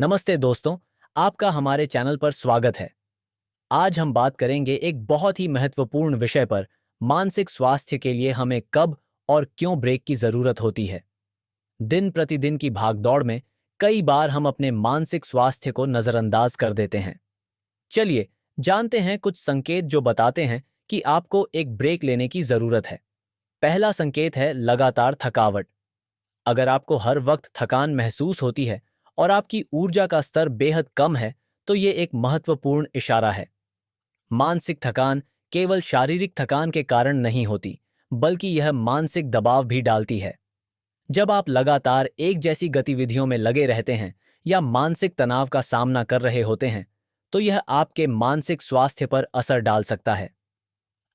नमस्ते दोस्तों, आपका हमारे चैनल पर स्वागत है। आज हम बात करेंगे एक बहुत ही महत्वपूर्ण विषय पर, मानसिक स्वास्थ्य के लिए हमें कब और क्यों ब्रेक की जरूरत होती है। दिन प्रतिदिन की भागदौड़ में कई बार हम अपने मानसिक स्वास्थ्य को नजरअंदाज कर देते हैं। चलिए जानते हैं कुछ संकेत जो बताते हैं कि आपको एक ब्रेक लेने की जरूरत है। पहला संकेत है लगातार थकावट। अगर आपको हर वक्त थकान महसूस होती है और आपकी ऊर्जा का स्तर बेहद कम है, तो ये एक महत्वपूर्ण इशारा है। मानसिक थकान केवल शारीरिक थकान के कारण नहीं होती, बल्कि यह मानसिक दबाव भी डालती है। जब आप लगातार एक जैसी गतिविधियों में लगे रहते हैं या मानसिक तनाव का सामना कर रहे होते हैं, तो यह आपके मानसिक स्वास्थ्य पर असर डाल सकता है।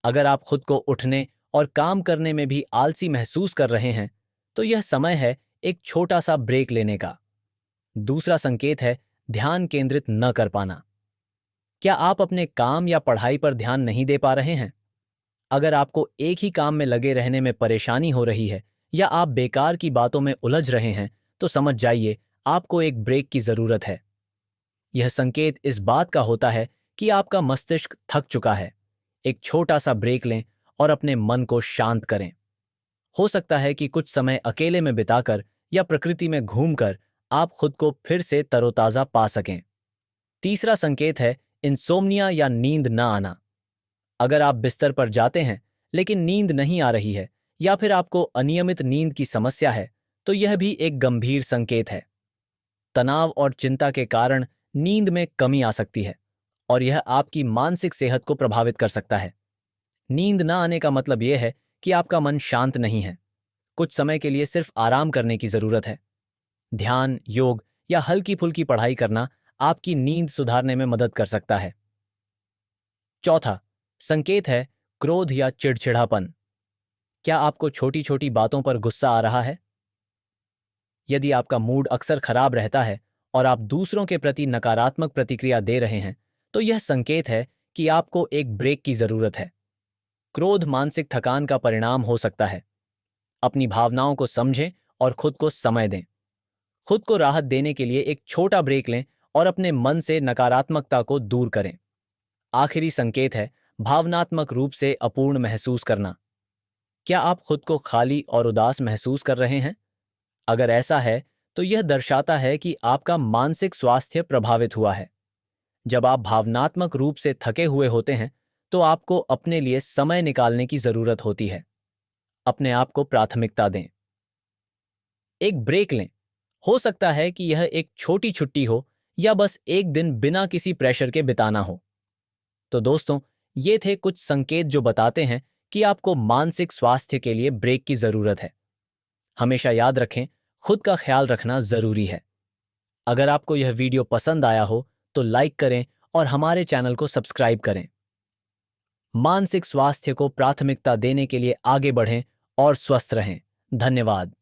अगर आप खुद को उठने और काम करने में भी आलसी महसूस कर रहे हैं, तो यह समय है एक छोटा सा ब्रेक लेने का। दूसरा संकेत है ध्यान केंद्रित न कर पाना। क्या आप अपने काम या पढ़ाई पर ध्यान नहीं दे पा रहे हैं? अगर आपको एक ही काम में लगे रहने में परेशानी हो रही है या आप बेकार की बातों में उलझ रहे हैं, तो समझ जाइए आपको एक ब्रेक की जरूरत है। यह संकेत इस बात का होता है कि आपका मस्तिष्क थक चुका है। एक छोटा सा ब्रेक लें और अपने मन को शांत करें। हो सकता है कि कुछ समय अकेले में बिताकर या प्रकृति में घूमकर आप खुद को फिर से तरोताजा पा सकें। तीसरा संकेत है इंसोम्निया या नींद न आना। अगर आप बिस्तर पर जाते हैं लेकिन नींद नहीं आ रही है या फिर आपको अनियमित नींद की समस्या है, तो यह भी एक गंभीर संकेत है। तनाव और चिंता के कारण नींद में कमी आ सकती है और यह आपकी मानसिक सेहत को प्रभावित कर सकता है। नींद न आने का मतलब यह है कि आपका मन शांत नहीं है। कुछ समय के लिए सिर्फ आराम करने की जरूरत है। ध्यान, योग या हल्की फुल्की पढ़ाई करना आपकी नींद सुधारने में मदद कर सकता है। चौथा संकेत है क्रोध या चिड़चिड़ापन। क्या आपको छोटी छोटी बातों पर गुस्सा आ रहा है? यदि आपका मूड अक्सर खराब रहता है और आप दूसरों के प्रति नकारात्मक प्रतिक्रिया दे रहे हैं, तो यह संकेत है कि आपको एक ब्रेक की जरूरत है। क्रोध मानसिक थकान का परिणाम हो सकता है। अपनी भावनाओं को समझें और खुद को समय दें। खुद को राहत देने के लिए एक छोटा ब्रेक लें और अपने मन से नकारात्मकता को दूर करें। आखिरी संकेत है भावनात्मक रूप से अपूर्ण महसूस करना। क्या आप खुद को खाली और उदास महसूस कर रहे हैं? अगर ऐसा है, तो यह दर्शाता है कि आपका मानसिक स्वास्थ्य प्रभावित हुआ है। जब आप भावनात्मक रूप से थके हुए होते हैं, तो आपको अपने लिए समय निकालने की जरूरत होती है। अपने आप को प्राथमिकता दें। एक ब्रेक लें। हो सकता है कि यह एक छोटी छुट्टी हो या बस एक दिन बिना किसी प्रेशर के बिताना हो। तो दोस्तों, ये थे कुछ संकेत जो बताते हैं कि आपको मानसिक स्वास्थ्य के लिए ब्रेक की जरूरत है। हमेशा याद रखें, खुद का ख्याल रखना जरूरी है। अगर आपको यह वीडियो पसंद आया हो, तो लाइक करें और हमारे चैनल को सब्सक्राइब करें। मानसिक स्वास्थ्य को प्राथमिकता देने के लिए आगे बढ़ें और स्वस्थ रहें। धन्यवाद।